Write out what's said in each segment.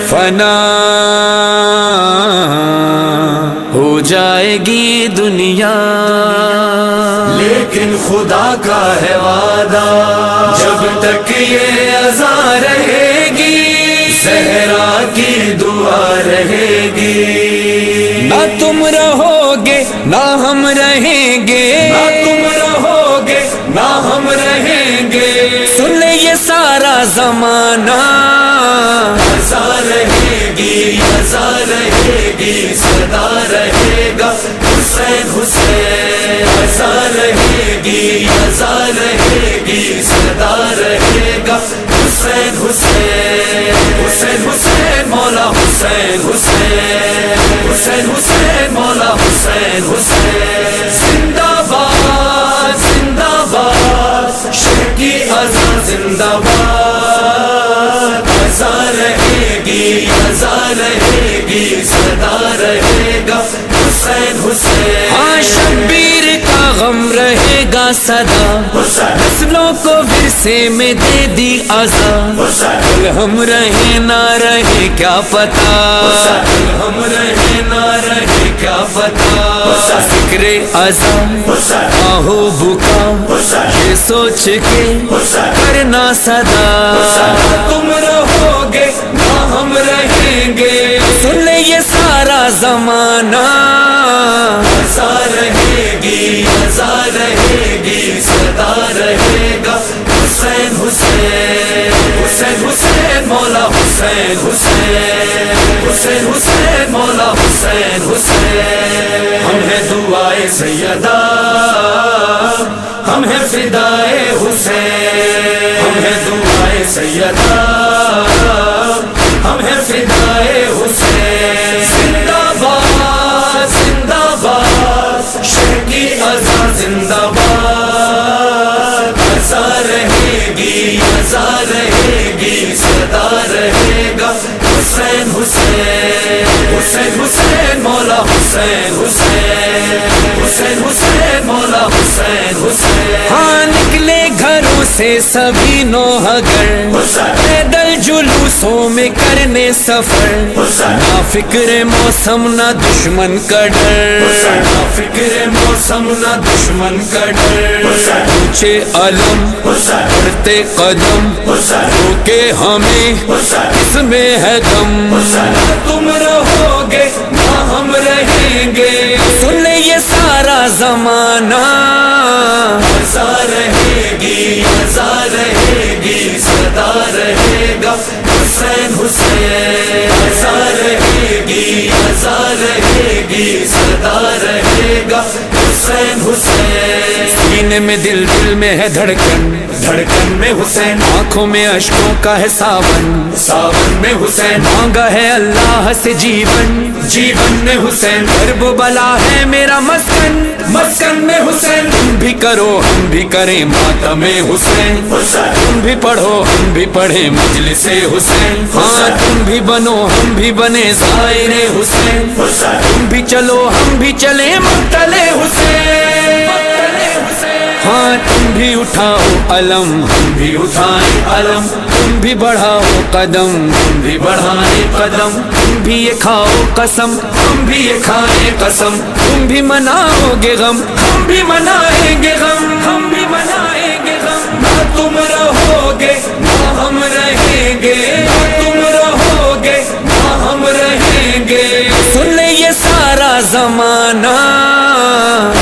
فنا ہو جائے گی دنیا لیکن خدا کا ہے وعدہ، جب تک یہ عزا رہے گی زہرا کی دعا رہے گی۔ نہ تم رہو گے نہ ہم رہیں گے، نہ تم رہو گے نہ ہم رہیں گے، سن لے یہ سارا زمانہ، عزا رہے گی عزا رہے گی، صدا رہے گا حسین حسین، عزا رہے گی عزا رہے گی، صدا رہے گا حسین حسین، حسین حسین مولا حسین حسین، حسین حسین مولا حسین حسین، زندہ باد زندہ باد، شہ کی عزا زندہ باد، عزا رہے گی عزا رہے گی، صدا رہے گا حسین حسین۔ ہاں شبیر کا غم رہے گا صدا، نسلوں کو ورثے میں دے دی عزا، کل ہم رہے نہ رہے کیا پتا، ہم رہے نہ رہے کیا پتا، فکر عزا آہو بکا یہ سوچ کے کرنا صدا، تم رہو گے نہ ہم رہیں گے، سن لے یہ سارا زمانہ، عزا رہے گی عزا رہے گی، صدا رہے گا حسین حسین، حسین حسین مولا حسین حسین، حسین حسین مولا حسین حسین، ہم ہیں دعائے سیدہ، ہم ہیں فدائے حسین، ہم ہیں دعائے سیدہ، ہم ہیں فدائے حسین، زندہ باد زندہ باد، شہ کی عزا زندہ باد، عزا رہے گی عزا رہے گی، صدا رہے گا حسین حسین، حسین حسین مولا حسین حسین، حسین حسین مولا حسین حسین۔ ہاں نکلے گھروں سے سبھی نوحگر، پیدل جلوسوں میں کرنے سفر، نہ فکر موسم نہ دشمن کا ڈر، نہ فکر موسم نہ دشمن کا ڈر، اونچے علم بڑھتے قدم، روکے ہمیں اس میں ہے دم، نہ تم رہو گے نہ ہم رہیں گے، سن لے یہ سارا زمانہ، عزا رہے گی عزا رہے گی، صدا رہے گا حسین حسین، عزا رہے گی عزا رہے گی، صدا رہے گا حسین حسین، سینے میں دل دل میں ہے دھڑکن، دھڑکن میں حسین، آنکھوں میں اشکوں کا ہے ساون، ساون میں حسین، مانگا ہے اللہ سے جیون، جیون میں حسین، کرب و بلا ہے میرا مسکن، مسکن میں حسین، تم بھی کرو ہم بھی کریں ماتم حسین، تم بھی پڑھو ہم بھی پڑھیں مجلس حسین، ہاں تم بھی بنو ہم بھی بنے زائر حسین، تم بھی چلو ہم بھی چلیں مقتل حسین، ہاں تم بھی اٹھاؤ علم ہم بھی اٹھائیں علم، تم بھی بڑھاؤ قدم ہم بھی بڑھائیں قدم، تم بھی یہ کھاؤ قسم ہم بھی یہ کھائیں قسم، تم بھی مناؤ گے غم ہم بھی منائیں گے غم، ہم بھی منائیں گے غم، نہ تم رہو گے نہ ہم رہیں گے، نہ تم رہو گے نہ ہم رہیں گے، سن لے یہ سارا زمانہ،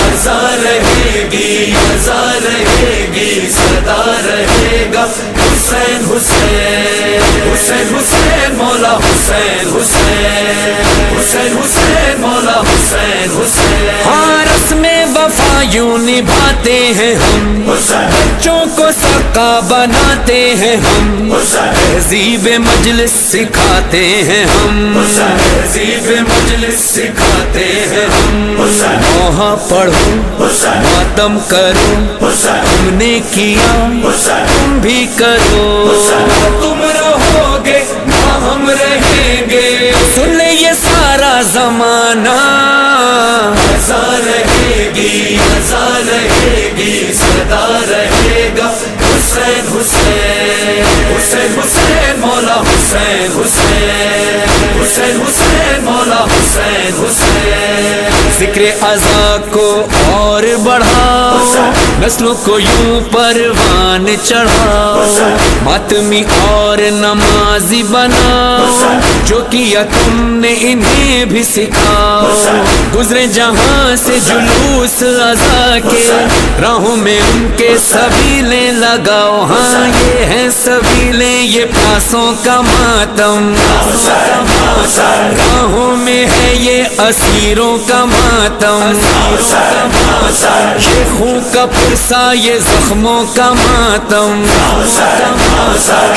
عزا رہے گی عزا رہے گی، صدا رہے گا حسین حسین، حسین حسین مولا حسین حسین، حسین حسین مولا حسین حسین، ہاں رسم وفا یوں نبھاتے ہیں ہم، بچوں کو سقا بناتے ہیں ہم، تہذیب مجلس سکھاتے ہیں ہم، تہذیب مجلس سکھاتے ہیں ہم، وہاں پڑھو ماتم کرو، ہم نے کیا تم بھی کرو، تم رہو گے نہ ہم رہیں گے سن لے یہ سارا زمانہ رضا رہے گی رضا رہے گی صدا رہے گا حسین حسین حسین حسین مولا حسین حسین حسین حسین مولا حسین حسین ذکر ازا کو اور بڑھاؤ نسلوں کو یوں پروان چڑھاؤ ماتمی اور نمازی بناؤ جو کیا تم نے انہیں بھی سکھاؤ گزرے جہاں سے جلوس ازا کے راہوں میں ان کے سبیلیں لگاؤ ہاں یہ ہیں سبیلیں یہ پیاسوں کا ماتم راہوں میں ہے یہ اسیروں کا ماتم یہ خون کا پرسا یہ زخموں کا ماتم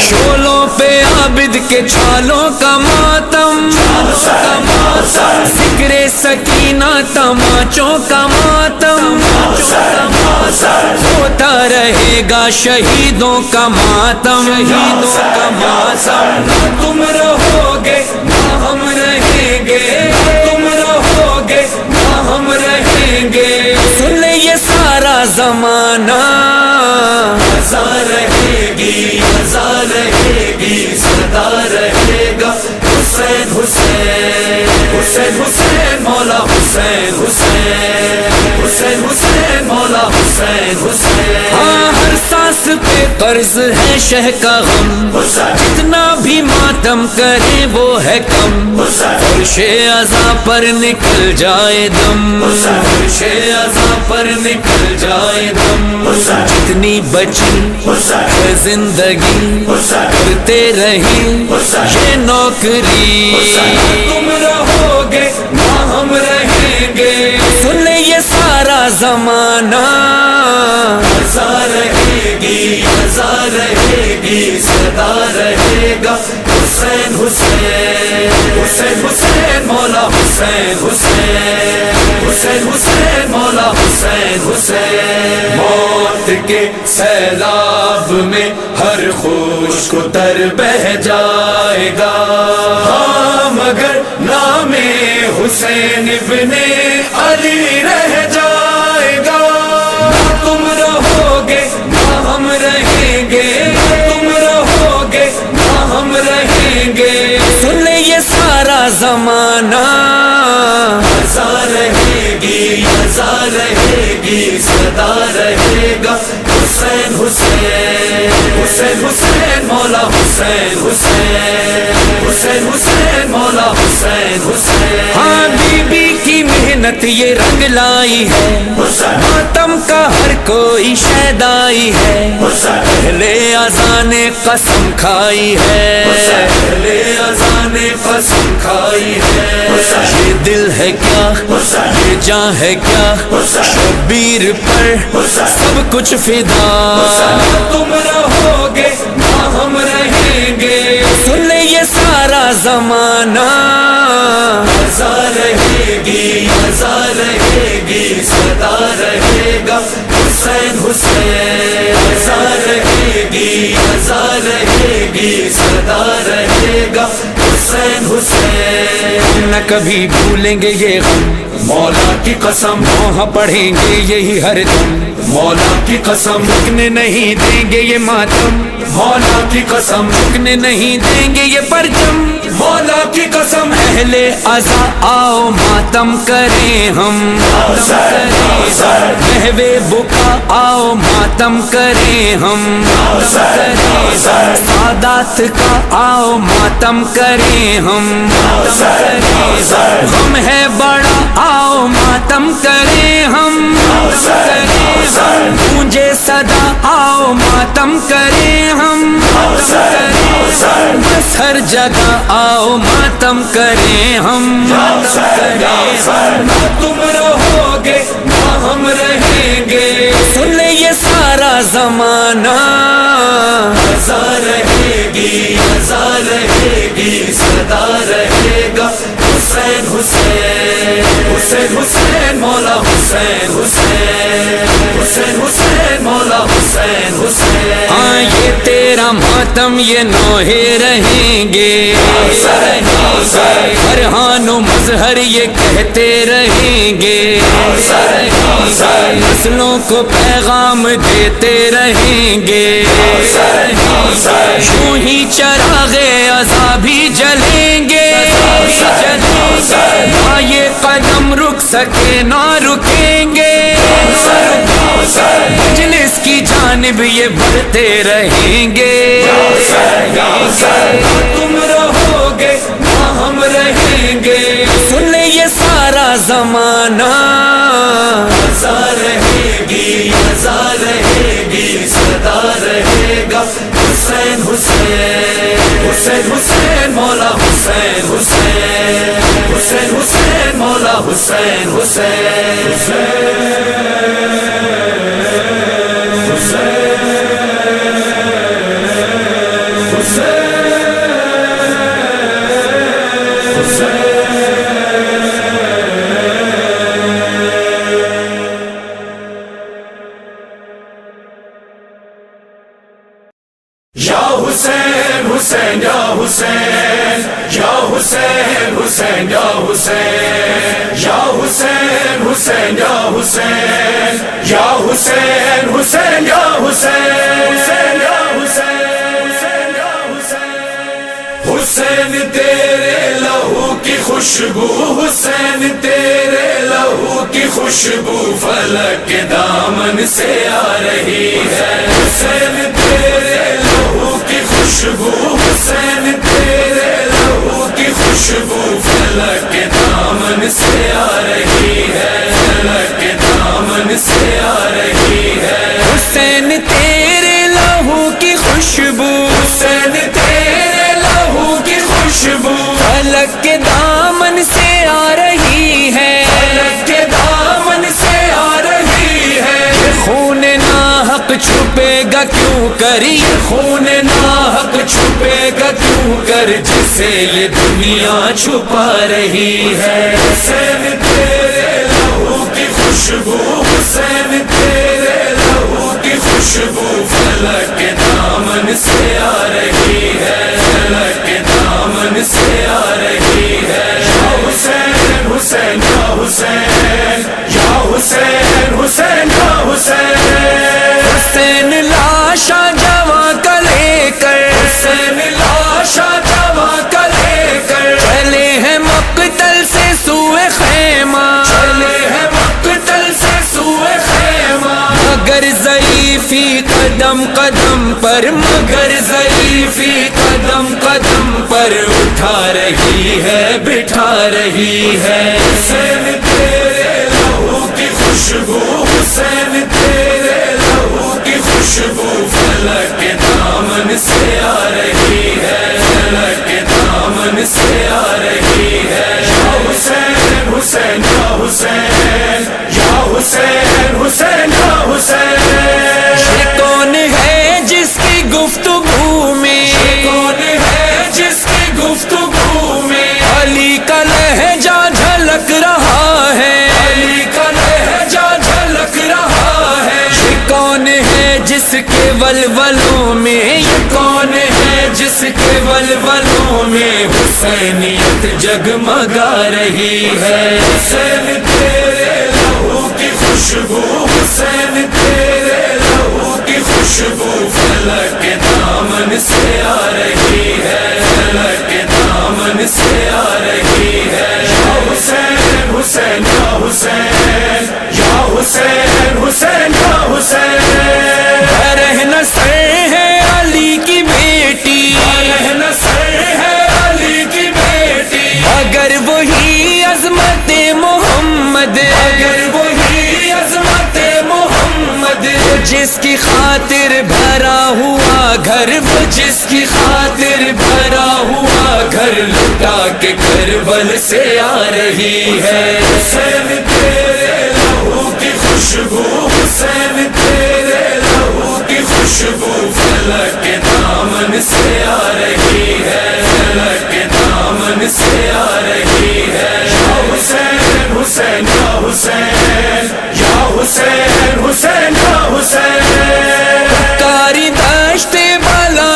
شولوں پہ عابد کے چھالوں کا ماتم ذکر سکینہ تماچوں کا ماتم ہوتا رہے گا شہیدوں کا ماتم شہیدوں کا ماتم نہ تم رہو گے نہ ہم رہیں گے تم رہو گے نہ ہم رہیں گے سن لے یہ سارا زمانہ رضا رہے گی رضا رہے گی صدا رہے گا حسین حسین حسین حسین مولا حسین حسین حسین حسین مولا حسین حسین ہاں ہر سانس پہ قرض ہے شہ کا غم جتنا بھی ماتم کرے وہ ہے کم فرش عزا پر نکل جائے دم فرش عزا پر نکل جائے دم جتنی بچی ہے زندگی کرتے رہی یہ نوکری تم رہو گے نہ ہم رہیں گے سن لے یہ سارا زمانہ رضا رہے گی رضا رہے گی صدا رہے گا حسین حسین حسین حسین مولا حسین حسین حسین حسین مولا حسین حسین موت کے سیلاب میں ہر خوش کو تر بہ جائے گا ہاں مگر نام حسین ابن علی رہ جائے گا نہ تم رہو گے نہ ہم رہیں گے تم رہو گے نہ ہم رہیں گے سن لے یہ سارا زمانہ رضا رہے گی رضا رہے گی صدا رہے گا حسین حسین حسین حسین مولا حسین حسین حسین حسین مولا حسین حسین ہاں بی بی کی محنت یہ رنگ لائی ہے ماتم کا ہر کوئی شیدائی ہے پہلے ازاں نے قسم کھائی ہے پہلے ازاں نے قسم کھائی ہے یہ دل ہے کیا یہ جان ہے کیا شبیر پر سب کچھ فدا نہ تم رہو گے نہ ہم رہیں گے سن لے یہ سارا زمانہ رضا رہے گی رضا رہے گی صدا رہے گا حسین حسین رضا رہے گی رضا رہے گی صدا رہے گا حسین حسین نہ کبھی بھولیں گے یہ غم مولا کی قسم وہاں پڑھیں گے یہی ہر دم مولا کی قسم رکنے نہیں دیں گے یہ ماتم مولا کی قسم رکنے نہیں دیں گے یہ پرچم مولا کی قسم اہل ازا آؤ ماتم کریں ہم محو بکا آؤ ماتم کریں ہم سادات کا آؤ ماتم کریں ہم غم ہے بڑا آؤ ماتم کریں ہم گونجے صدا آؤ ماتم کریں ہم بس ہر جگہ آؤ ماتم کریں ہم نہ تم رہو گے نہ ہم رہیں گے سن لے یہ سارا زمانہ رضا رہے گی رضا رہے گی صدا رہے گا حسین حسین حسین حسین مولا حسین حسین حسین حسین مولا حسین حسین ہاں یہ تیرا ماتم یہ نوحے رہیں گے، فرحان و مظہر یہ کہتے رہیں گے، نسلوں کو پیغام دیتے رہیں گے، یوں ہی چراغ عزا بھی جلیں گے، نہ یہ قدم رک سکے نہ رکیں گے، مجلس کی جانب یہ بڑھتے رہیں گے، تم رہو گے نہ ہم رہیں گے، سن لے یہ سارا زمانہ، عزا رہے گی عزا رہے گی صدا رہے گا، حسین حسین حسین حسین مولا حسین حسین حسین حسین مولا حسین حسین یا حسین حسین یا حسین یا حسین حسین یا حسین یا حسین حسین یا حسین یا حسین حسین یا حسین حسین یا حسین حسین یا حسین حسین تیرے لہو کی خوشبو حسین تیرے لہو کی خوشبو فلک کے دامن سے آ رہی ہے، حسین تیرے لہو کی خوشبو حسین تیرے لہو کی خوشبو فلک کے دامن سے آ رہی ہے، فلک کے دامن سے آ رہی ہے، حسین تیرے لہو کی خوشبو، حسین تیرے لہو کی خوشبو فلک کے دامن سے آ رہی ہے، فلک کے دامن سے آ رہی ہے، خون ناحق چھپے گا کیوں کر، یہ خون ناحق چھپے گا کیوں کر جسے یہ دنیا چھپا رہی ہے، حسین تیرے لہو کی خوشبو حسین تیرے لہو کی خوشبو فلک کے دامن سے آ رہی ہے، فلک کے دامن سے آ رہی ہے، یا حسین حسین یا حسین یا حسین حسین یا حسین حسین لاشا جواں کا لے کر، حسین لاشا جواں کا لے کر چلے ہیں مقتل سے سوئے خیمہ، چلے ہیں مقتل سے سوئے خیمہ، مگر ضعیفی قدم قدم پر، مگر ضعیفی قدم قدم پر اٹھا رہی ہے بٹھا رہی ہے، حسین تیرے لہو کی خوشبو حسین تیرے لہو کی خوشبو فلک کے دامن سے آ رہی ہے، فلک کے دامن سے آ رہی ہے، یا حسین حسین یا حسین یا حسین حسین یا حسین یہ کون ہے جس کی گفتگو میں، کون ہے جس کی گفتگو میں علی کا لہجہ جھلک رہا ہے، علی کا لہجہ جھلک رہا ہے، یہ کون ہے جس کے ولولوں میں، یہ کون ہے جس کے ولولوں میں حسینیت جگمگا رہی ہے، حسین تیرے لہو کی خوشبو حسین تیرے لہو کی خوشبو فلک کے دامن سے آ رہی ہے، فلک کے دامن سے آ رہی ہے، یا حسین حسین یا حسین یا حسین حسین یا حسین برہنہ سر ہے علی کی بیٹی، رہنا سر ہے علی کی بیٹی، اگر وہی عظمت محمد، اگر وہی عظمت محمد جس کی خاطر بھرا ہوا گھر، وہ جس کی خاطر بھرا ہوا گھر لٹا کے کربل سے آ رہی ہے، حسین تیرے لہو کی خوشبو حسین تیرے لہو کی خوشبو فلک کے دامن سے آ رہی ہے، فلک کے دامن سے آ رہی ہے، یا حسین حسین یا حسین یا حسین حسین یا حسین کاری دشت بالا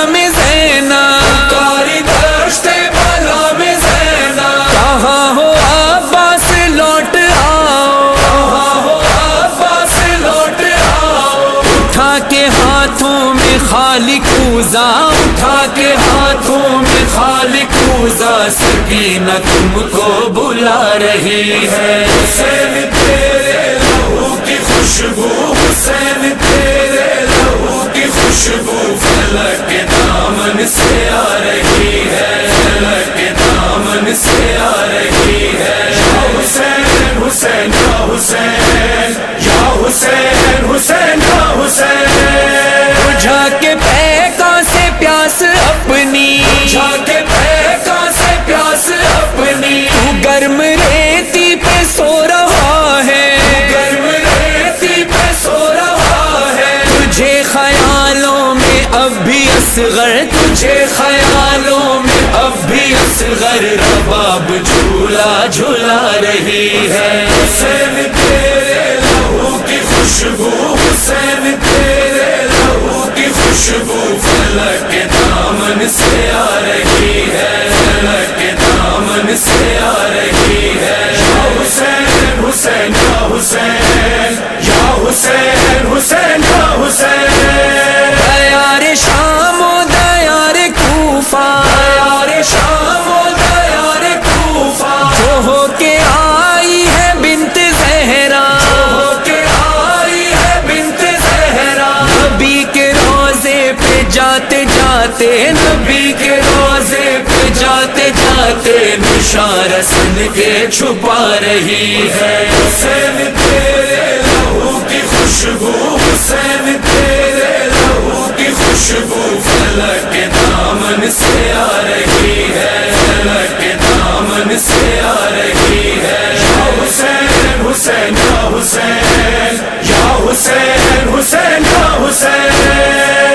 روزہ اٹھا کے ہاتھوں میں خالق روزہ سکینہ تم کو بلا رہی ہے حسین تیرے لہو کی خوشبو حسین تیرے لہو کی خوشبو فلک کے دامن سے آ رہی ہے فلک کے دامن سے آ رہی ہے یا حسین حسین یا حسین یا حسین حسین یا حسین بجھا کے پیکاں سے پیاس اپنی جا کے پیکاں سے پیاس اپنی تو گرم ریتی پہ سو رہا ہے گرم ریتی پہ سو رہا ہے تجھے خیالوں میں اب بھی اصغر تجھے خیالوں میں اب بھی اصغر رباب جھولا جھولا رہی ہے حسین تیرے لہو کی خوشبو حسین تیرے لہو کی خوشبو فلک کے دامن سے آ رہی ہے فلک کے دامن سے آ رہی ہے یا حسین حسین یا حسین یا حسین حسین یا حسین دیار شام و دیار کوفہ دیار شام و دیار کوفہ جو ہو کے آئی ہے بنت زہرا ہو کے آئی ہے بنت زہرا نبی کے روزے پہ جاتے جاتے نبی کے روزے پہ جاتے جاتے نشان رسن کے چھپا رہی ہے حسین تیرے لہو کی خوشبو حسین تیرے لہو کی خوشبو فلک کے دامن سے آ رہی ہے فلک کے دامن سے آ رہی ہے یا حسین حسین یا حسین یا حسین حسین یا حسین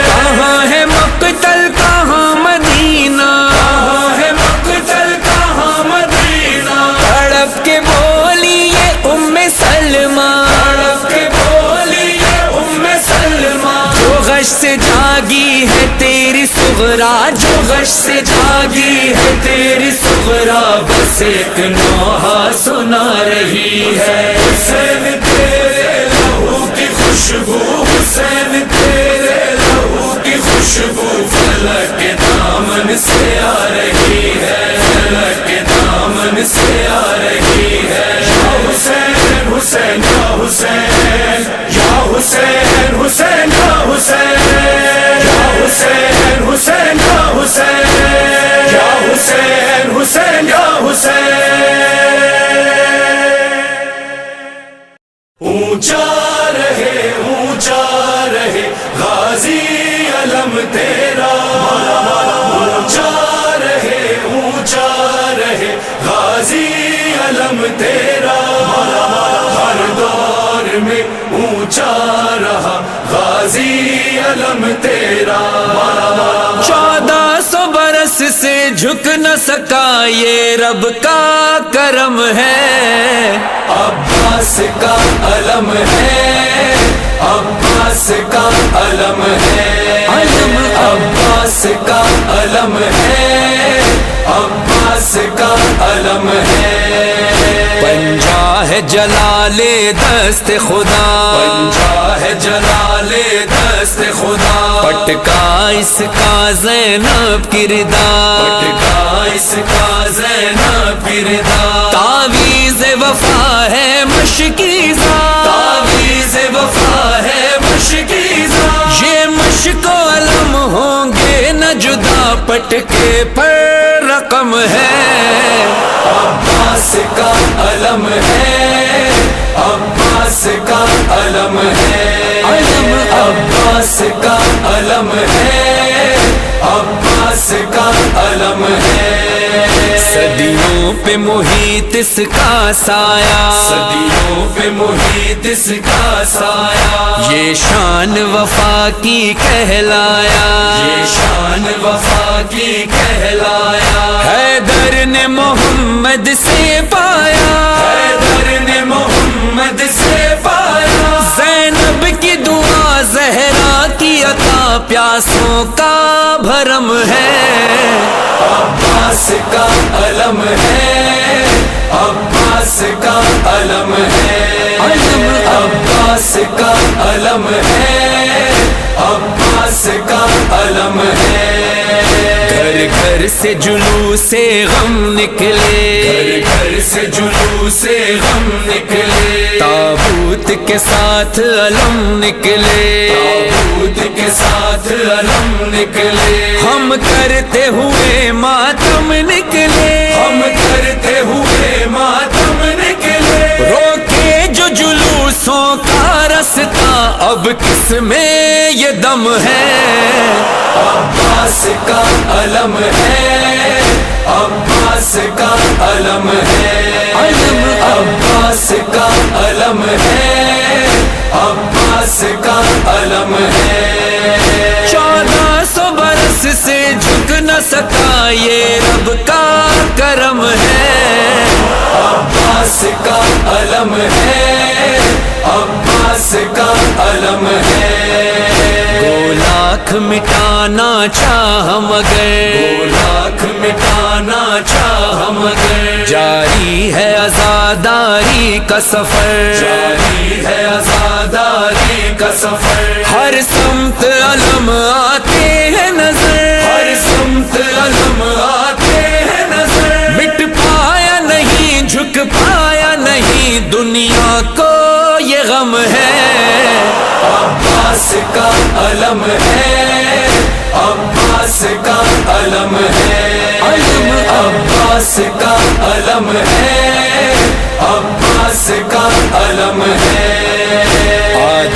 کہاں ہے مقتل کہاں مدینہ کہاں ہے مقتل کہاں مدینہ تڑپ کے بولی یہ ام سلمہ تڑپ کے بولی یہ ام سلمہ جو غش سے جاگی ہے تیری صغرا جو غش سے جاگی ہے تیری صغرا بس ایک نوحہ سنا رہی ہے حسین تیرے لہو کی خوشبو حسین تیرے لہو کی خوشبو فلک کے دامن سے آ رہی ہے فلک کے دامن سے آ رہی ہے یا حسین حسین یا حسین یا حسین حسین یا حسین یا حسین حسین یا حسین یا حسین حسین یا حسین اونچا رہے غازی علم تیرا اونچا رہے غازی علم تیرا ہر دور میں اونچا رہا غازی علم تیرا 1400 برس سے جھک نہ سکا یہ رب کا کرم ہے عباس کا علم ہے عباس کا علم ہے علم عباس کا علم ہے عباس کا علم ہے پنجا ہے جلال دست خدا پنجا ہے جلال دست خدا پٹکا اس کا زینب کردار پٹکا اس کا زینب کردار تعویذ وفا ہے مشکیزہ تعویذ وفا ہے مشکیزہ یہ مشک و علم ہوں گے نہ جدا پٹکے پر رقم ہے عباس کا علم ہے عباس کا علم ہے علم عباس کا علم ہے عباس کا علم ہے صدیوں پہ محیط اس کا سایہ صدیوں پہ محیط اس کا سایہ یہ شان وفا کی کہلایا یہ شان وفا کی کہلایا حیدر نے محمد سے پایا حیدر نے محمد سے پایا زینب کی دعا زہرا کی عطا پیاسوں کا بھرم ہے عباس کا علم ہے عباس کا علم ہے علم عباس کا علم ہے عباس عباس کا علم ہے، گھر گھر سے جلوس غم نکلے، گھر گھر سے جلوس غم نکلے، تابوت کے ساتھ علم نکلے، تابوت کے ساتھ علم نکلے، ہم کرتے ہوئے ماتم نکلے، ہم کرتے ہوئے ماتم نکلے، روکے جو جلوسوں کا رستہ، اب کس میں یہ دم ہے؟ عباس کا علم ہے، عباس کا علم ہے، عباس کا علم ہے، عباس کا علم ہے، 1400 برس سے جھک نہ سکا، یہ رب کا کرم ہے، عباس کا علم ہے، عباس کا علم ہے، گو لاکھ مٹانا چاہ مگر، لاکھ مٹانا چاہ مگر، جاری ہے عزاداری کا سفر، جاری ہے عزاداری کا سفر، ہر سمت علم آتے ہیں نظر، ہر سمت علم آتے ہیں نظر، مٹ پایا نہیں جھک پایا نہیں دنیا کو یہ غم ہے، عباس کا علم ہے، عباس کا علم ہے، عباس کا علم ہے، عباس کا علم ہے،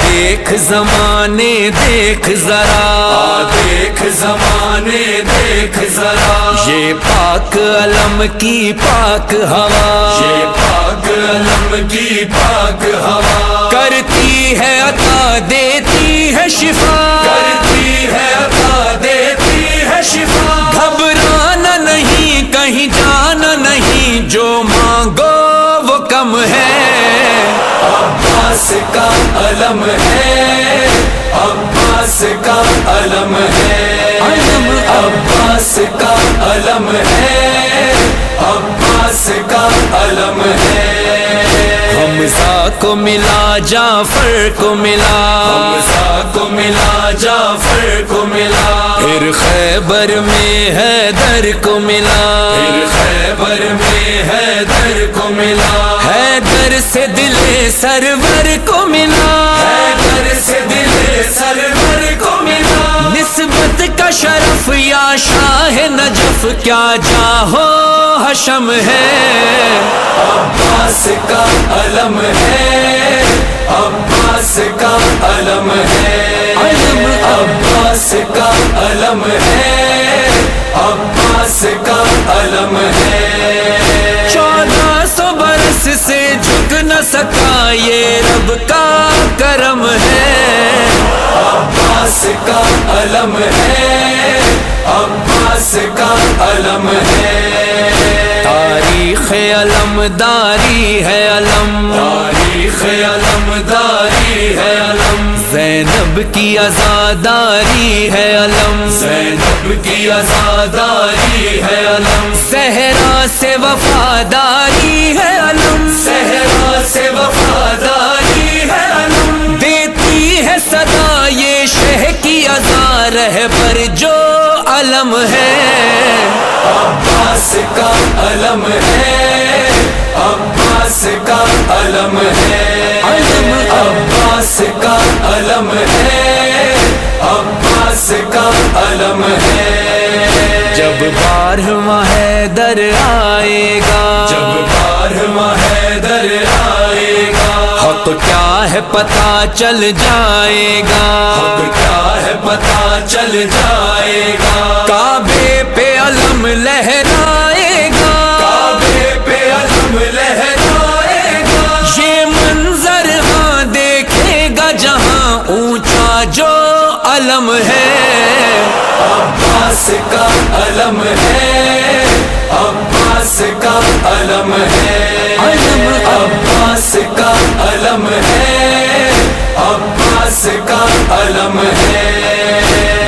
دیکھ زمانے دیکھ ذرا، دیکھ زمانے دیکھ ذرا، یہ پاک علم کی پاک ہوا، یہ پاک علم کی پاک ہوا، کرتی ہے عطا دیتی ہے شفا، کرتی ہے عطا دیتی ہے شفا، گھبرانا نہیں کہیں جانا نہیں، جو مانگو وہ کم ہے، عباس کا علم ہے، عباس کا علم ہے، عباس کا علم ہے، عباس کا علم ہے، حمزہ کو ملا جعفر کو ملا، حمزہ کو ملا جعفر کو ملا، پھر خیبر میں حیدر کو ملا، پھر خیبر میں حیدر کو ملا، حیدر سے دل سرور کو ملا، حیدر سے دل سرور کو ملا، نسبت کا شرف یا شاہ نجف کیا جاہو حشم ہے، عباس کا علم ہے، عباس کا علم ہے، عباس کا علم ہے، عباس کا علم ہے، 1400 برس سے جھک نہ سکا، یہ رب کا کرم ہے، عباس کا علم ہے، عباس کا علم ہے، تاریخ علمداری ہے علم، تاریخ علمداری ہے علم، زینب کی عزاداری ہے علم، زینب کی عزاداری ہے علم، صحرا سے وفاداری ہے علم، صحرا سے وفاداری ہے علم، دیتی ہے صدا یہ شہ کی عزا رہبر جو علم ہے، عباس کا علم ہے، عباس کا علم ہے، عباس کا علم ہے، عباس کا علم ہے، جب 12واں حیدر آئے گا، جب 12واں حیدر آئے گا، حق کیا ہے پتہ چل جائے گا، حق کیا ہے پتہ چل جائے گا، کعبے پہ علم لہرائے گا، کعبے پہ علم لہرائے گا، یہ منظر ہاں دیکھے گا جہاں اونچا جو علم ہے، عباس کا علم ہے، عباس کا علم ہے، عباس کا علم ہے، عباس عباس کا علم ہے۔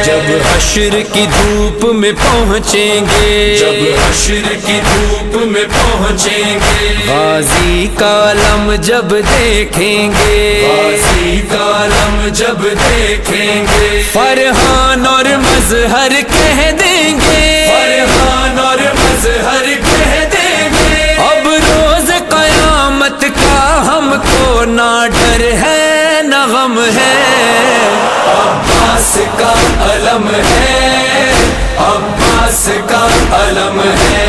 جب حشر کی دھوپ میں پہنچیں گے، جب حشر کی دھوپ میں پہنچیں گے، غازی کا علم جب دیکھیں گے، غازی کا علم جب دیکھیں گے، فرحان اور مظہر کہہ دیں گے، فرحان اور مظہر کہہ دیں گے، اب روز قیامت کا ہم کو نہ ڈر ہے نہ غم ہے۔ عباس کا علم ہے، عباس کا علم ہے،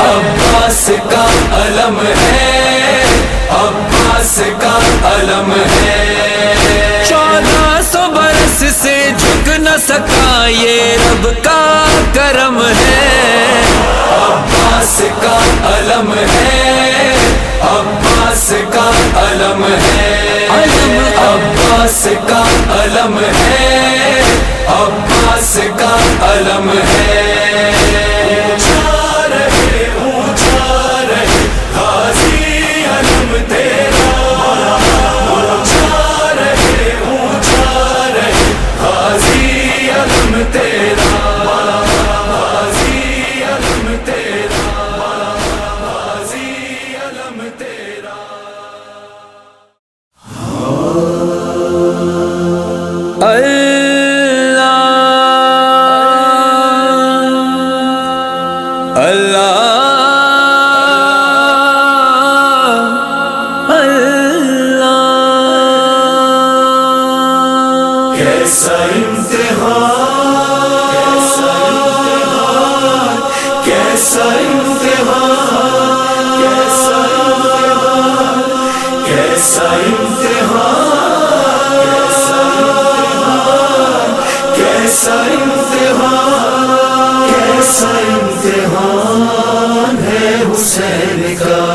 عباس کا علم ہے، عباس کا علم ہے۔ 1400 برس سے جھک نہ سکا یہ رب کا کرم ہے۔ عباس کا علم ہے، عباس کا علم ہے، عباس کا علم ہے، عباس کا علم ہے۔ اونچا رہے غازی علم تیرا، اونچا رہے غازی علم تیرا، غازی علم تیرا، غازی علم تیرا۔ کیسا امتحان، کیسا امتحان، کیسا امتحان، کیسا امتحان، کیسا امتحان، کیسا امتحان ہے حسین کا۔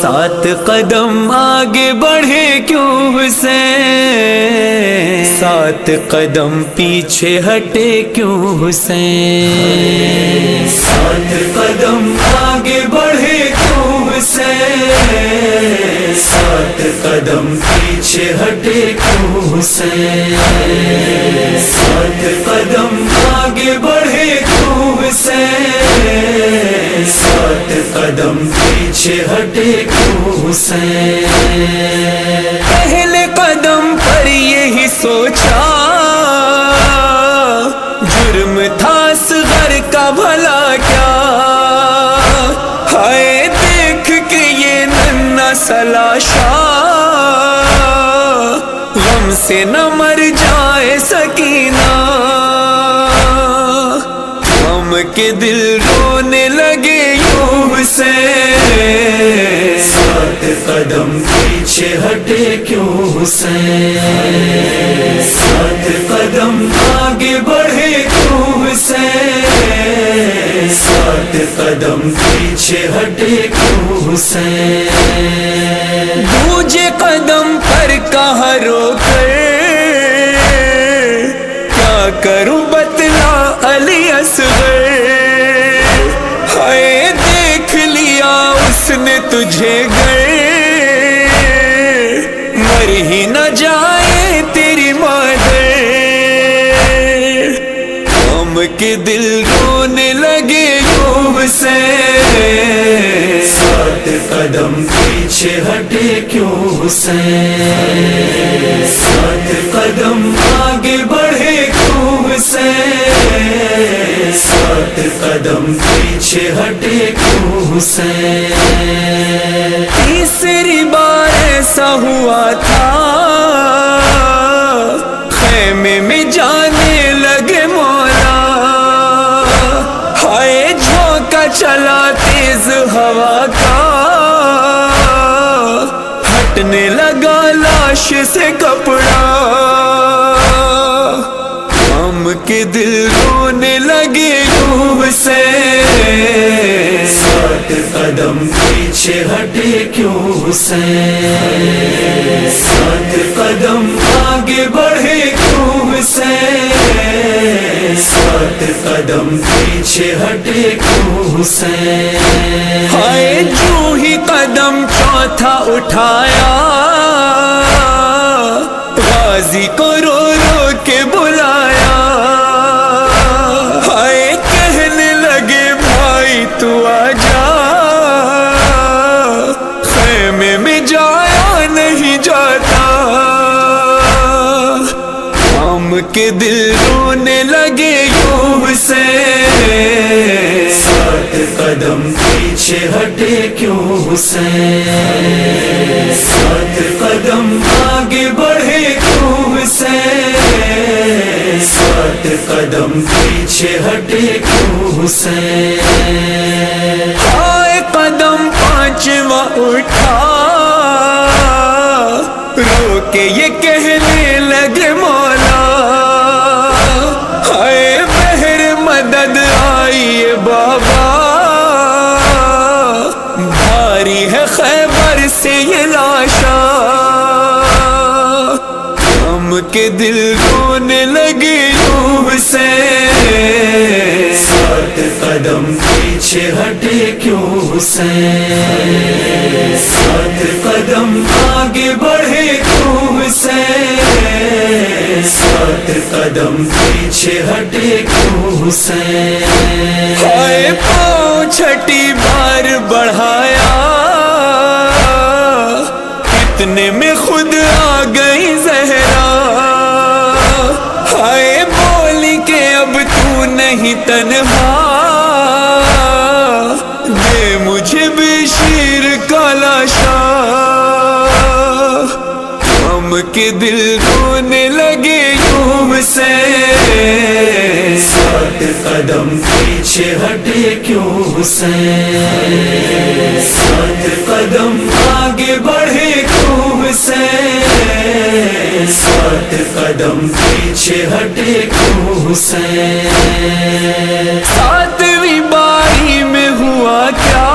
7 قدم آگے بڑھے کیوں حسین، 7 قدم پیچھے ہٹے کیوں حسین، 7 قدم آگے بڑھے کیوں حسین، 7 قدم پیچھے ہٹے کیوں حسین، 7 قدم آگے بڑھے کیوں حسین، 7 قدم پیچھے ہٹے کیوں حسین۔ پہلے قدم پر یہی سوچا جرم تھا اصغر کا بھلا کیا، ہائے دیکھ کے یہ ننھا سلاشا غم سے نہ مر جائے سکینہ، غم کے دل رونے لگے یوں حسین، 7 قدم پیچھے ہٹے کیوں حسین، 7 قدم آگے بڑھے کیوں حسین، 7 قدم پیچھے ہٹے کیوں حسین۔ دوجے قدم پر کہاں رو کر کیا کروں بتلا علی اصغر، ہائے دیکھ لیا اس نے تجھے گر، مر ہی نہ جائے تیری مادر، غم کے دل رونے لگے یوں حسین، 7 قدم پیچھے ہٹے کیوں حسین، 7 قدم آگے بڑھے کیوں حسین، 7 قدم پیچھے ہٹے کیوں حسین۔ تیسری بار ایسا ہوا تھا خیمے میں جانے لگے مولا، ہائے جھونکا چلا تیز ہوا کا، ہٹنے لگا لاش سے کپڑا، غم کے دل رونے لگے یوں حسین، 7 قدم پیچھے ہٹے کیوں حسین، 7 قدم آگے بڑھے کیوں حسین، 7 7 قدم پیچھے ہٹے کیوں حسین؟ ہائے جو ہی قدم چوتھا اٹھایا غازی کو رو رو کے بلایا، ہائے کہنے لگے بھائی تو آجا، خیمے میں جایا نہیں جاتا، ہم کے دل رونے لگے یوں حسین، 7 قدم پیچھے ہٹے کیوں حسین؟ 7 قدم آگے بڑھے کیوں حسین؟ 7 قدم پیچھے ہٹے کیوں حسین؟ آئے قدم پانچواں اٹھا، رو کے یہ کہنے لگے مولا، ہائے بہر مدد آئی بابا، بھاری ہے خیبر سے یہ لاشا، ہم کے دل رونے لگے یوں حسین، 7 قدم پیچھے ہٹے کیوں حسین؟ 7 قدم آگے بڑھے کیوں حسین؟ 7 قدم پیچھے ہٹے کیوں حسین؟ ہائے پاؤں چھٹی بار بڑھایا، اتنے میں خود آ گئی زہرا، ہائے بولی کہ اب تو نہیں تنہا، دے مجھے بشیر کا لاشا، ہم کے دل رونے لگے یوں حسین، 7 قدم پیچھے ہٹے کیوں حسین؟ 7 قدم آگے بڑھے کیوں حسین؟ 7 قدم پیچھے ہٹے کیوں حسین؟ 7ویں باری میں ہوا کیا،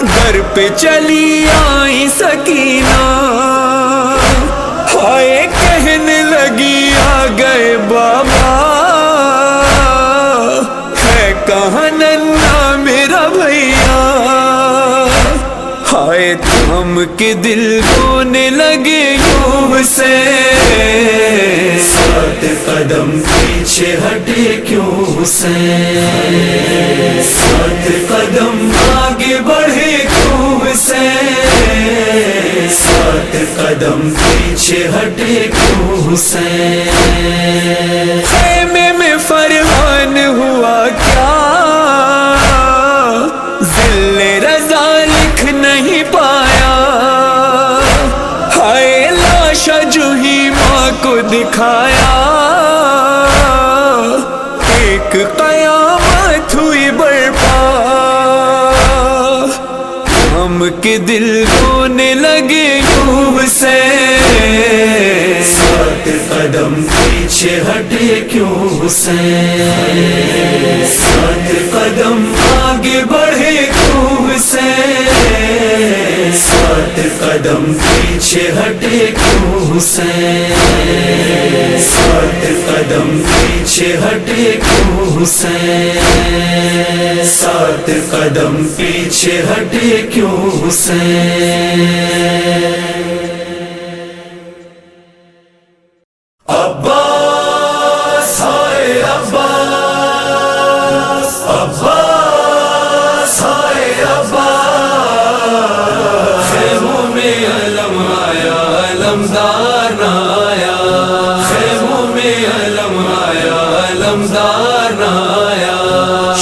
گھر پہ چلی آئی سکینہ، ہائے کہنے لگی آ گئے بابا، ہے کہاں ننھا میرا بھیا، ہائے تھم کے دل رونے لگے یوں حسین، 7 قدم پیچھے ہٹے کیوں حسین؟ 7 قدم آگے بڑھے کیوں حسین؟ 7 قدم پیچھے ہٹے کیوں حسین؟ خیمے میں فرحان ہوا کیا، ذل رضا لکھ نہیں پایا، ہائے لاشا جو ہی ماں کو دکھایا، ایک قیامت ہوئی برپا، ہم کے دل رونے لگے یوں حسین، 7 قدم پیچھے ہٹے کیوں حسین؟ 7 قدم آگے بڑھے کیوں حسین؟ 7 قدم پیچھے ہٹے کیوں حسین؟ 7 قدم پیچھے ہٹے کیوں حسین؟ 7 قدم پیچھے ہٹے کیوں حسین؟ عباس ہائے عباس، عباس ہائے عباس، خیموں میں علم آیا علمدار نہ آیا، خیموں میں علم آیا علمدار نہ آیا،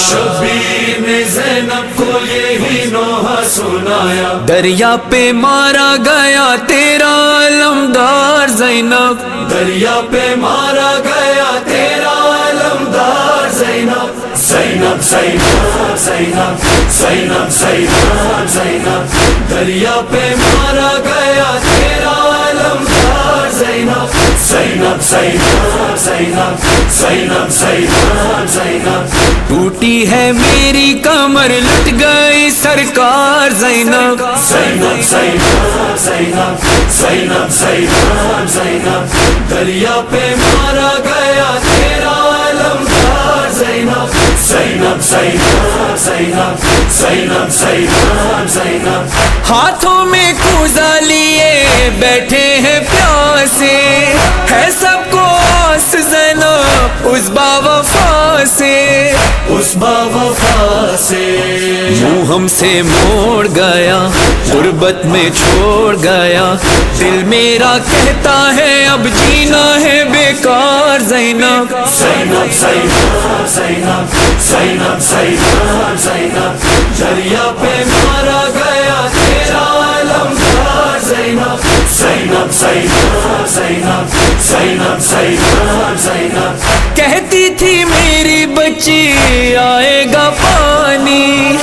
شبیر نے زینب کو یہی نوحہ سنایا، دریا پہ مارا گیا تیرا علمدار زینب، دریا پہ مارا گیا تیرا علمدار زینب، زینب زینب زینب زینب زینب زینب، دریا پہ مارا گیا تیرا علمدار زینب، زینب زینب زینب زینب زینب زینب، ٹوٹی ہے میری کمر لٹ گئی سرکار زینب، زینب زینب زینب زینب زینب زینب، دریا پہ مارا گیا تیرا زینب زینب زینب زینب زینب ہاتھوں میں کوزہ لیے بیٹھے ہیں پیاسے، ہے سب کو آس زینب اس باوفا سے، اس باوفا سے منہ ہم سے موڑ گیا، غربت میں چھوڑ گیا، دل میرا کہتا ہے اب جینا ہے بیکار زینب زینب زینب زینب زینب زینب زینب دریا پہ مارا گیا تیرا علمدار زینب زینب زینب زینب زینب زینب زینب کہتی تھی میری بچی آئے گا پانی،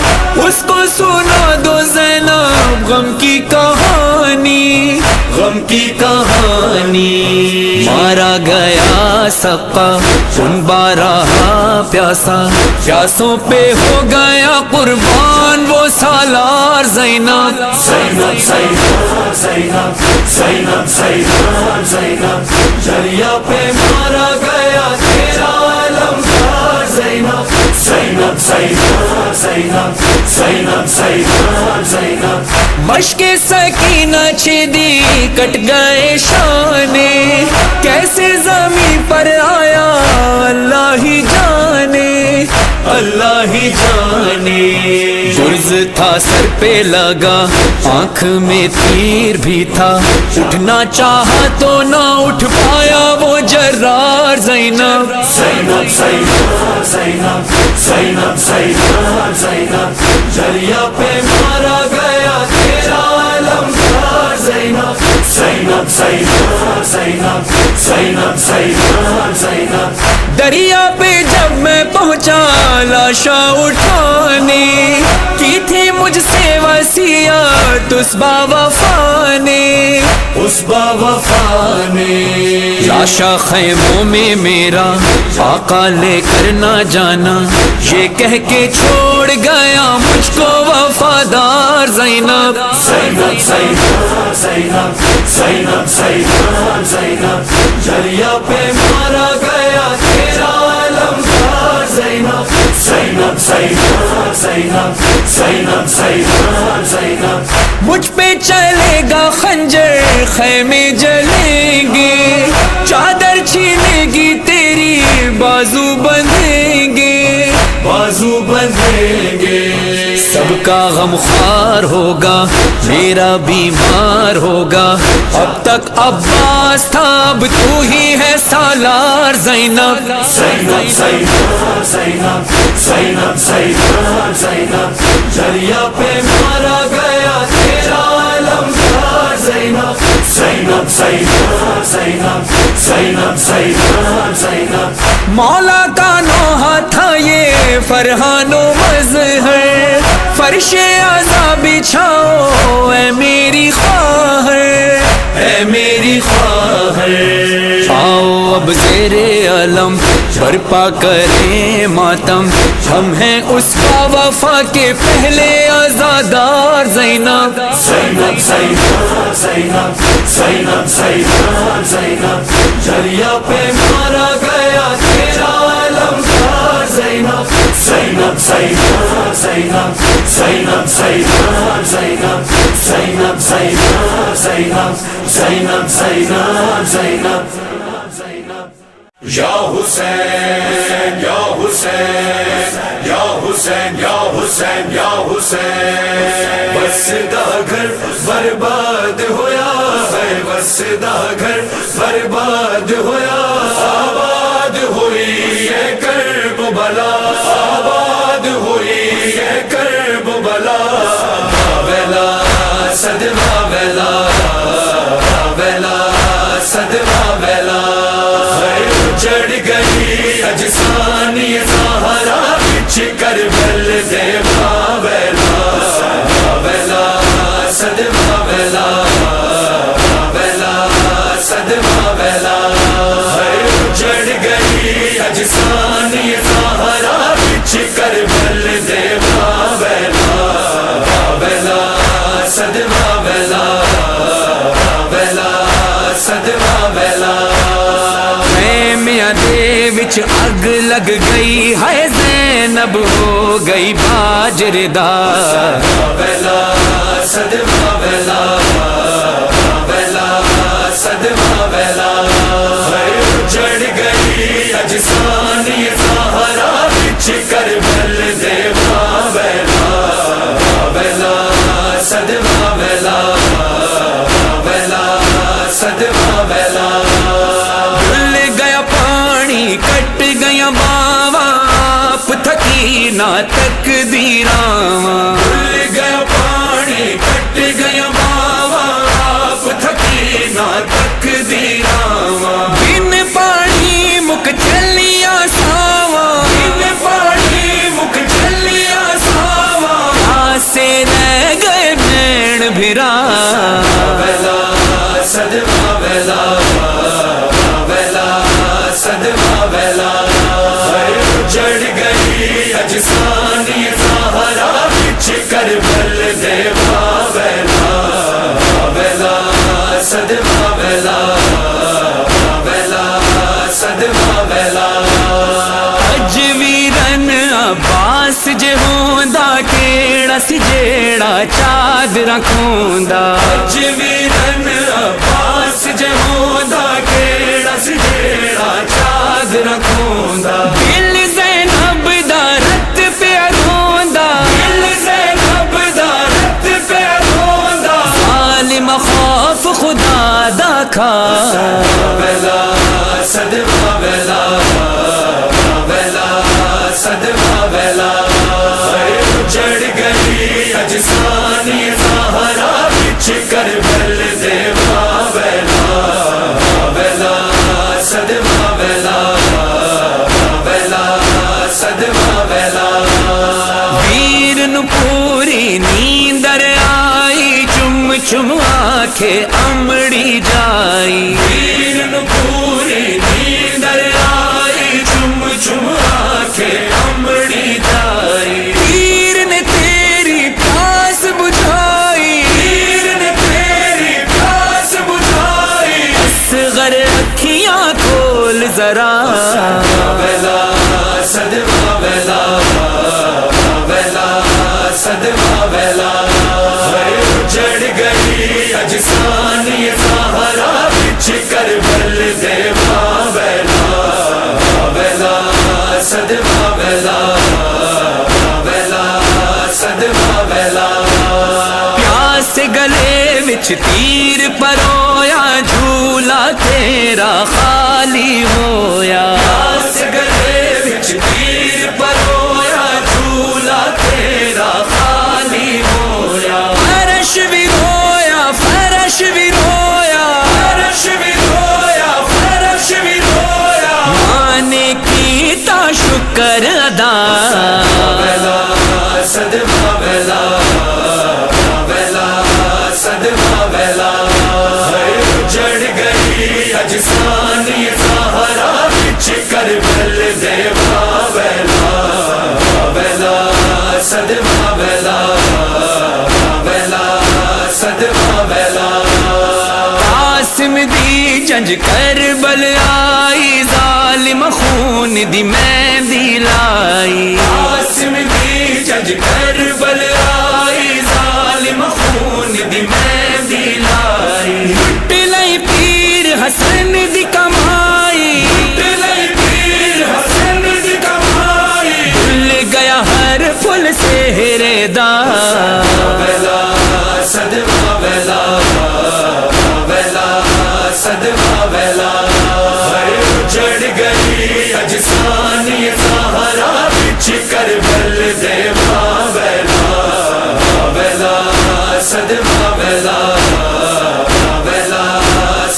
اس کو سنا دو زینب غم کی کہانی، غم کی کہانی مارا گیا سقا خون بارہا پیاسا، پیاسوں پہ ہو گیا قربان وہ سالار زینب زینب زینب زینب زینب زینب زینب دریا پہ مارا گیا تیرا علمدار زینب زینب زینب زینب زینب زینب زینب مشق سکینہ چھدی کٹ گئے شانے، کیسے زمین پر آیا اللہ ہی جانے، اللہ ہی جانے جرز تھا سر پہ لگا، آنکھ میں تیر بھی تھا، اٹھنا چاہا تو نہ اٹھ پایا وہ جرار زینب زینب زینب زینب زینب زینب زینب دریا پہ مارا گیا تیرا علمدار زینب زینب زینب زینب زینب زینب زینب دریا پہ جب میں پہنچا لاشا اٹھانے کی تھی مجھ سے وصیت اس باوفا نے، اس باوفا نے لاشا خیموں میں میرا آقا لے کر نہ جانا، یہ کہہ کے چھوڑ گیا مجھ کو وفادار زینب زینب زینب زینب زینب زینب زینب دریا پہ مارا گیا تیرا علمدار زینب زینب زینب زینب زینب زینب زینب مجھ پہ چلے گا خنجر خیمے جلیں گے، چادر چھینے گی تیری بازو بندھیں گے، بازو بندھیں گے سب کا غم خوار ہوگا میرا بیمار ہوگا، اب تک عباس تھا اب تو ہی ہے سالار زینب زینب زینب زینب زینب زینب زینب دریا پہ مارا گیا تیرا علمدار زینب زینب زینب زینب زینب زینب زینب مولا کا نوحہ تھا یہ فرحان و مظہر، فرش عذاب بچھاؤ اے میری خواہر، اے میری خواہر آؤ اب زیر علم برپا کریں ماتم، ہم ہیں اس کا وفا کے پہلے عزادار زینب زینب زینب زینب زینب زینب زینب دریا پہ مارا گیا تیرا علمدار زینب زینب زینب زینب زینب زینب زینب زینب زینب زینب زینب زینب زینب یا حسین یا حسین یا حسین یا حسین یا حسین بس دا گھر برباد ہویا ہے، بس دا گھر برباد ہویا، آباد ہوئی یہ کرب بلا، آباد ہوئی یہ کرب بلا، ویلا صدمہ ویلا ویلا صدمہ ویلا چڑھ گئی اجسانی سہارا بچھ کر بل دیوا ویلا ویلا صدمہ ویلا ویلا صدمہ ویلا چڑھ گئی اجسانی سہارا بچھ کر بل دیوا ویلا ویلا صدمہ ویلا ویلا صدمہ ویلا میں دے وچ اگ لگ گئی ہے زینب ہو گئی باجردار ویلا صدمہ ویلا ویلا صدمہ ویلا جڑ گئی اجسانی سہارا بچ کربل دیوا ویلا ویلا صدمہ ویلا ویلا صدمہ ویلا ڈل گیا پانی کٹ گیا باوا آپ تھکی نہ تقدیراں بھول گیا پانی کٹ گیا باوا آپ تھکی نہ تقدیراں بن پانی مک چلیا ساواں بن پانی مک چلیا ساواں آسے رہ گئے نین بھرا ویلا صدمہ ویلا ویلا صدمہ ویلا جڑ گئی اجسانی سہارا بچ کربل دیوا ویلا ویلا صدمہ ویلا ویلا صدمہ ویلا اج ویرن عباس جے ہوندا کیڑا سی جیڑا چادراں کھوندا اج ویرن عباس جے ہوندا کیڑا سی جیڑا چادراں کھوندا دل زینب دا رت پیا روندا دل زینب دا رت پہ روندا ظالم خوف خدا دا کھا ویلا صدمہ ویلا ویلا صدمہ ویلا جڑ گئی اجسانی سہارا بچ کربل دیوا ویلا ویلا صدمہ ویلا ویلا صدمہ ویلا ویر نو پوری نیندر آئی چم چم آکھے امڑی جائی ویر نو پوری نیندر آئی چم چم آنکھیں امڑی جائی پیر نے تیری پیاس بجھائی پیر نے تیری پیاس بجھائی اصغر اکھیاں کھول ذرا ویلا صدمہ ویلا ویلا صدمہ ویلا جڑ گئی اجسانی سہارا بچ کربل دیوا ویلا ویلا صدمہ ویلا ویلا صدمہ ویلا پیاس گلے وچ تیر پرویا جھولا تیرا خالی ہویا پیاس گلے وچ تیر پرویا جھولا تیرا خالی ہویا فرش بھی رویا فرش بھی رویا فرش بھی رویا فرش بھی رویا ماں نے کیتا شکر ادا ویلا صدمہ ویلا ویلا صدمہ ویلا جڑ گئی اجسانی سہارا بچ کربل دیوا ویلا ویلا صدمہ ویلا ویلا صدمہ ویلا قاسم دی جنج کربل آئی ظالم خون دی مہندی لائی قاسم دی جج کربل آئی ظالم خون دی مہندی لائی لٹ لئی پیر حسن دی کمائی دلئی پیر حسن دی کمائی بھول گیا ہر پھل سہرے دا ویلا صدمہ ویلا ویلا صدمہ ویلا جڑ گئی اجسانی سہارا بچ کربل دیوا ویلا ویلا صدمہ ویلا ویلا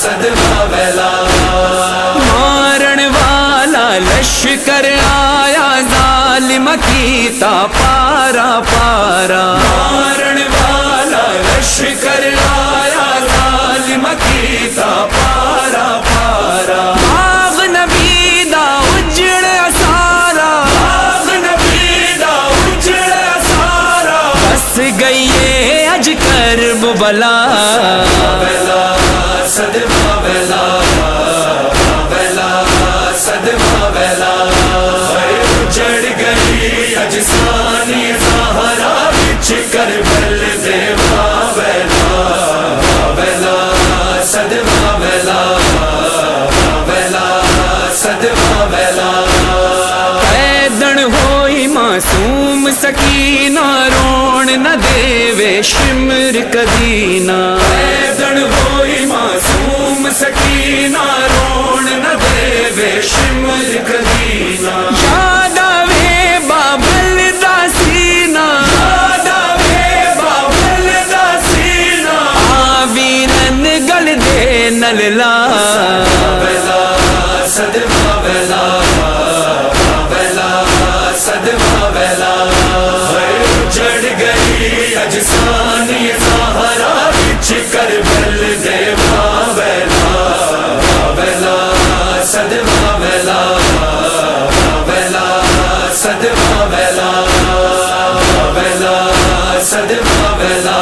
صدمہ ویلا مارن والا لشکر آیا ظالم کیتا پارا پارا مارن والا لشکر آیا ظالم کیتا پارا پارا باغ نبی دا اجڑیا سارا باغ نبی دا اجڑا سارا بس گئی ہے اج کرب بلا ویلا صدمہ ویلا ویلا صدمہ ویلا جڑ گئی کربل دے واویلا واویلا صد واویلا واویلا صد واویلا پیدن ہوئی معصوم سکینہ رون نہ دیوے شمر کدینہ پیدن ہوئی معصوم سکینہ رون نہ دیوے شمر کدینہ یاد آوے بابل دا سینہ یاد آوے بابل دا سینہ آویرن گل دے نللا واویلا صد واویلا واویلا صد واویلا جڑ گئی اجسان یہ سہارا بچ کربل دے واویلا واویلا صد واویلا واویلا صد واویلا واویلا صد واویلا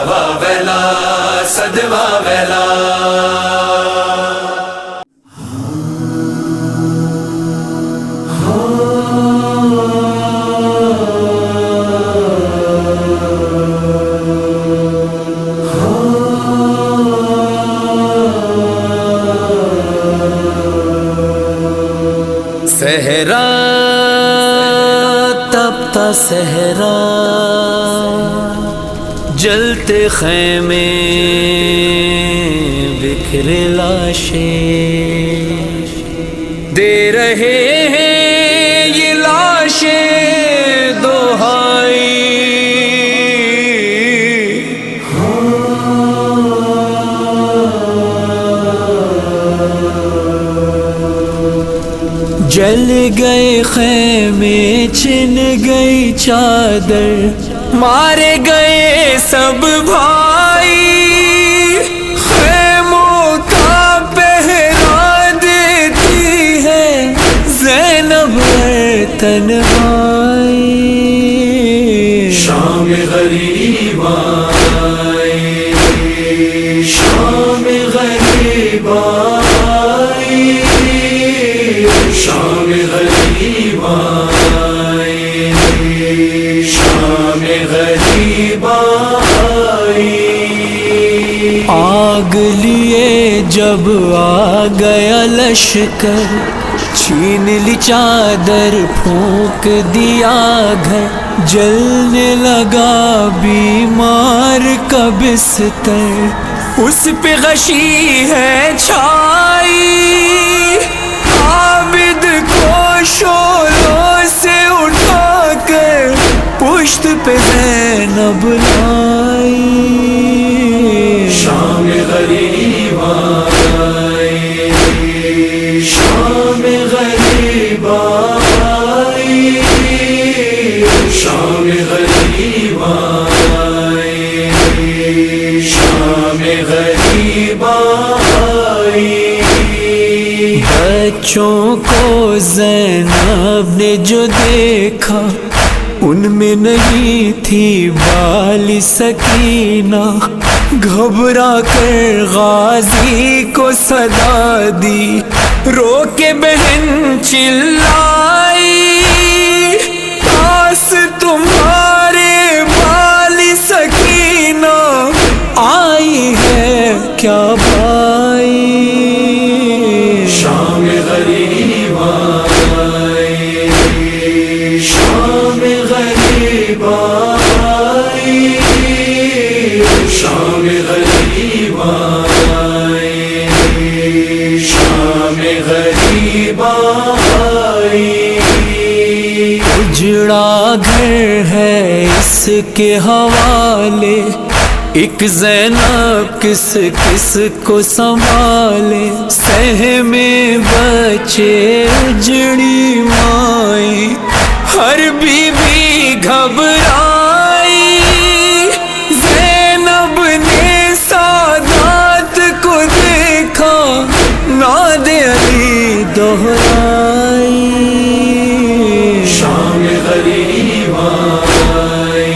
واویلا صد واویلا صحرا تپتا صحرا جلتے خیمے بکھرے لاشیں دے رہے ہیں یہ لاشیں دہائی جل گئے خیمے چھن گئی چادر مارے گئے سب بھائی خیموں کا پہرا دیتی ہے زینب تنہائی شام غریب آئی شام غریب آئی شام غریب آئی شام غریب آئی آگ لیے جب آ گیا لشکر چھین لی چادر پھونک دیا گھر جلنے لگا بیمار کا بستر اس پہ غشی ہے چھائی عابد کو شولوں سے اٹھا کر پشت پہ زینب لائی شام غریب آئی شام غریب آئی شام غریب آئی شام غریب آئی بچوں کو زینب نے جو دیکھا ان میں نہیں تھی بالی سکینہ گھبرا کر غازی کو صدا دی رو کے بہن چلائی پاس تمہارے بالی سکینہ آئی ہے کیا بھائی شام غریب آئی شام غریب آئی شام غریب آئی شام غریب آئی اجڑا گھر ہے اس کے حوالے ایک زینب کس کس کو سنبھالے سہ میں بچے اجڑی مائی ہر بیوی گھبرائی زینب نے سادات کو دیکھا ناد علی دہرائی شام غریب آئی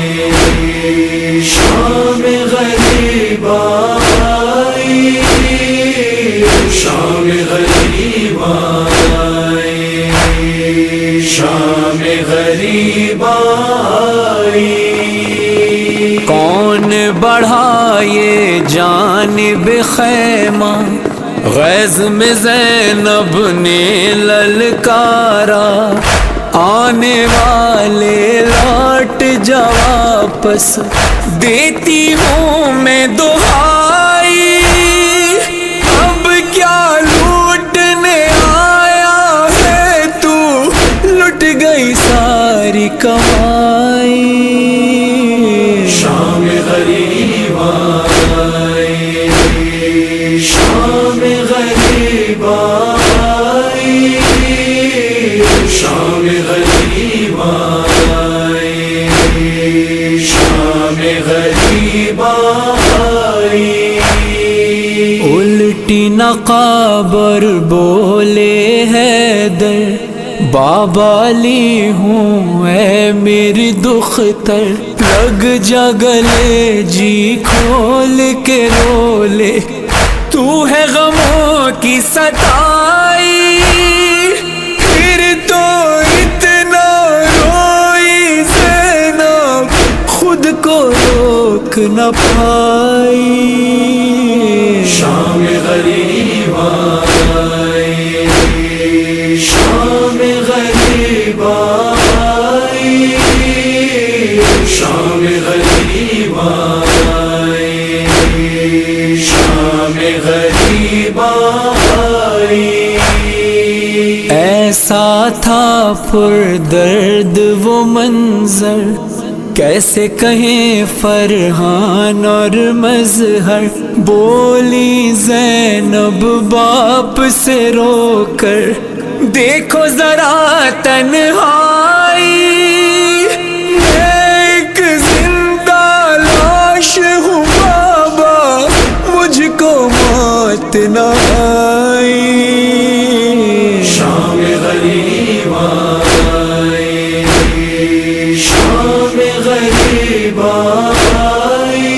شام غریب آئی شام غریب آئی شام غریب آئی بڑھا یہ جانب خیمہ، غیظ میں زینب نے للکارا، آنے والے لوٹ جا واپس، دیتی ہوں میں دہائی، اب کیا لوٹنے آیا ہے تو، لٹ گئی ساری کمائی۔ شام غریب آئی، شام غریب آئی، شام غریب آئی، شام غریب آئی۔ الٹی نقابر بولے حیدر، بابا لی ہوں اے میری دختر، لگ جا گلے جی کھول کے رو لے، تو ہے غموں کی ستائی، پھر تو اتنا روئی زینب خود کو روک نہ پائی۔ شام غریب آئی، شام غریب آئی، شام غریب آئی، شام غریب آئی۔ ایسا تھا پر درد وہ منظر، کیسے کہیں فرحان اور مظہر، بولی زینب باپ سے رو کر، دیکھو ذرا تنہائی، میں ایک زندہ لاش ہوں بابا، مجھ کو موت نہ آئی۔ شام غریب آئی، شام غریب آئی،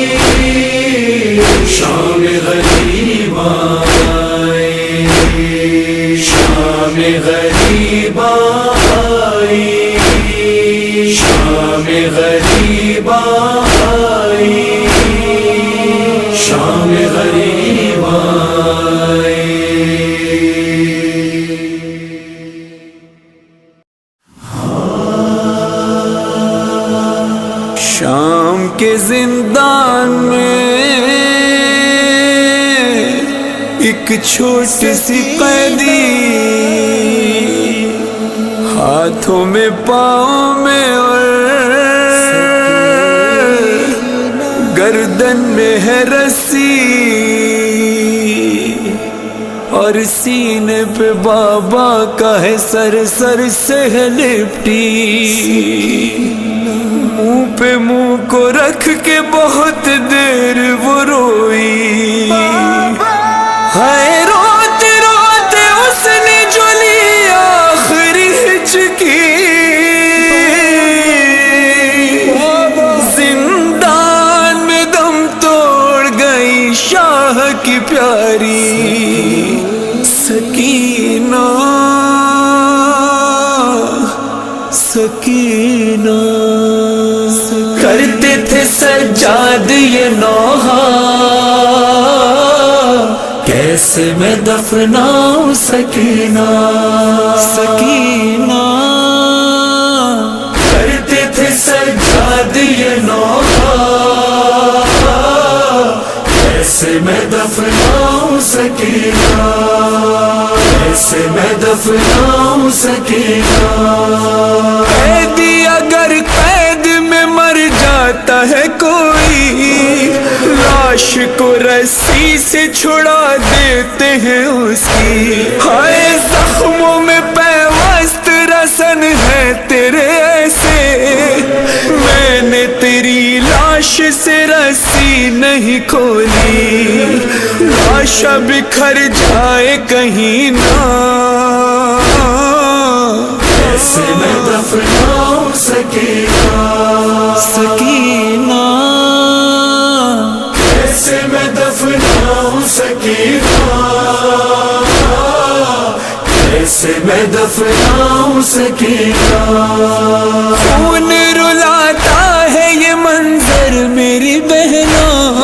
شام غریب آئی، شام غریب آئی، شام غریب آئی، شام غریب آئی۔ شام کے زندان میں ایک چھوٹی سی قیدی، ہاتھوں میں پاؤں میں اور گردن میں ہے رسی، اور سینے پہ بابا کا ہے سر، سر سے ہے لپٹی، منہ پہ منہ کو رکھ کے بہت دیر وہ روئی، ہائے روتے روتے اس نے جو لی آخری ہچکی، زندان میں دم توڑ گئی شاہ کی پیاری سکینہ، سکینہ۔ کرتے تھے سجاد یہ نوحہ، کیسے میں دفناؤں سکینہ، سکینہ۔ کرتے تھے سجاد یہ نوحہ، کیسے میں دفناؤں سکینہ، کیسے میں دفناؤں سکینہ۔ قیدی اگر قید میں مر جاتا ہے کوئی، لاش کو رسی سے چھڑا دیتے ہیں اس کی، ہائے زخموں میں پیوست رسن ہے تیرے ایسے، میں نے تیری لاش سے رسی نہیں کھولی، لاش بکھر جائے کہیں نہ، کیسے میں دفناؤں سکینہ، سکینہ۔ کیسے میں دفناؤں سکینہ، کیسے میں دفناؤں سکینہ۔ خون رلاتا ہے یہ منظر میری بہنوں،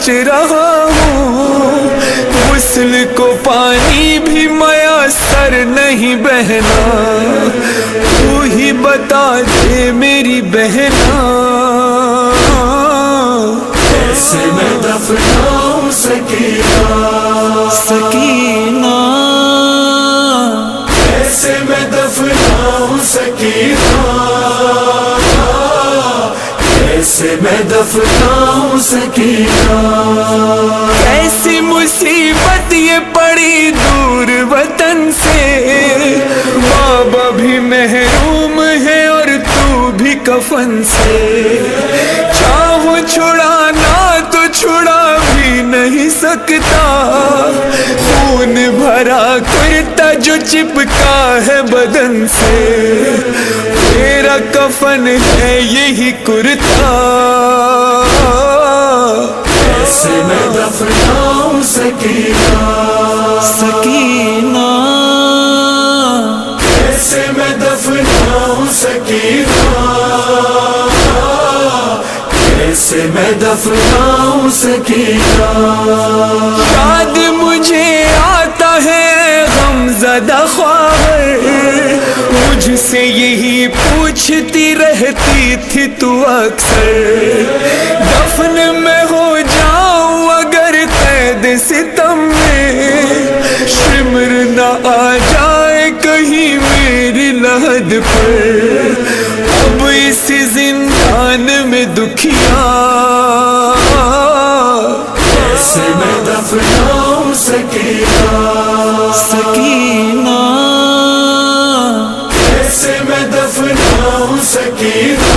سوچ رہا ہوں، غسل کو پانی بھی میسر نہیں بہنا، تو ہی بتا دے میری بہنا، کیسے میں دفناؤں سکینہ، سکینہ، کیسے میں دفناؤں سکینہ، کیسے میں دفناؤں سکینہ، ایسی مصیبت یہ پڑی دور وطن سے، بابا بھی محروم ہے اور تو بھی کفن سے، چاہو چھڑانا تو چھڑا بھی نہیں سکتا، خون بھرا کرتا جو چپکا ہے بدن سے، تیرا کفن ہے یہی کرتا، کیسے میں دفناؤں سکینہ، سکینہ، کیسے میں دفناؤں سکینہ، کیسے میں دفناؤں سکینہ، یاد مجھے آتا ہے غم زدہ خواہر، مجھ سے یہی پوچھتی رہتی تھی تو اکثر، دفن میں ہو جاؤں اگر قید ستم میں، شمر نہ آ جائے کہیں میری لحد پر، اب اس زندان میں دکھیا، کیسے میں دفناؤں سکینہ، سکینہ، کیسے میں دفناؤں سکینہ،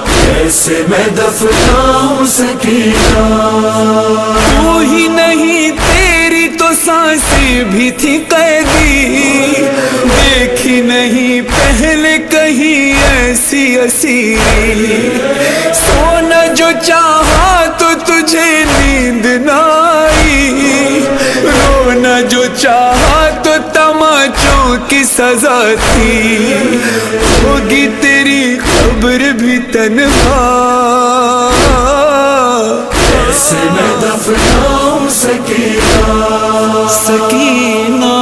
کیسے میں دفناؤں سکینہ، تو ہی نہیں تیری تو سانسی بھی تھی قیدی، دیکھی نہیں پہلے کہیں ایسی اسیری، سونا جو چاہا تو تجھے نیند نہ آئی، رونا جو چاہا تو تماچوں کی سزا تھی، ہوگی تیری قبر بھی تنہا، کیسے میں دفناؤں سکینہ، سکینہ،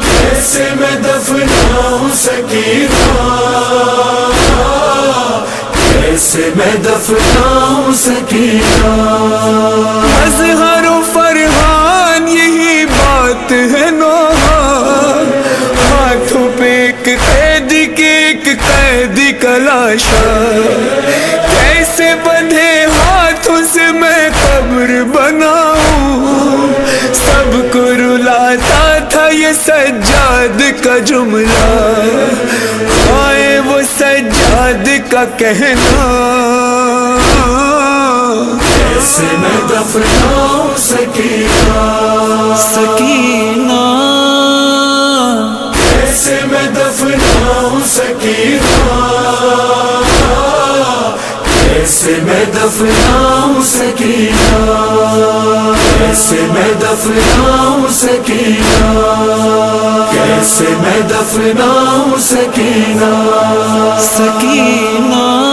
کیسے میں دفناؤں سکینہ، کیسے میں دفناؤں سکینہ، اظہر و فرحان یہی بات ہے نوحہ، ہاتھوں پہ ایک قیدی کے ایک قیدی کا لاشا، کیسے بندھے ہاتھوں سے میں قبر بناؤں، سب کو رلاتا تھا یہ سجاد کا جملہ، آئے وہ سجاد کا کہنا، کیسے میں دفناؤں سکینہ، سکینہ، کیسے میں دفناؤں سکینہ، کیسے میں دفناؤں سکینہ، کیسے میں دفناؤں سکینہ، کیسے میں دفناؤں سکینہ، سکینہ۔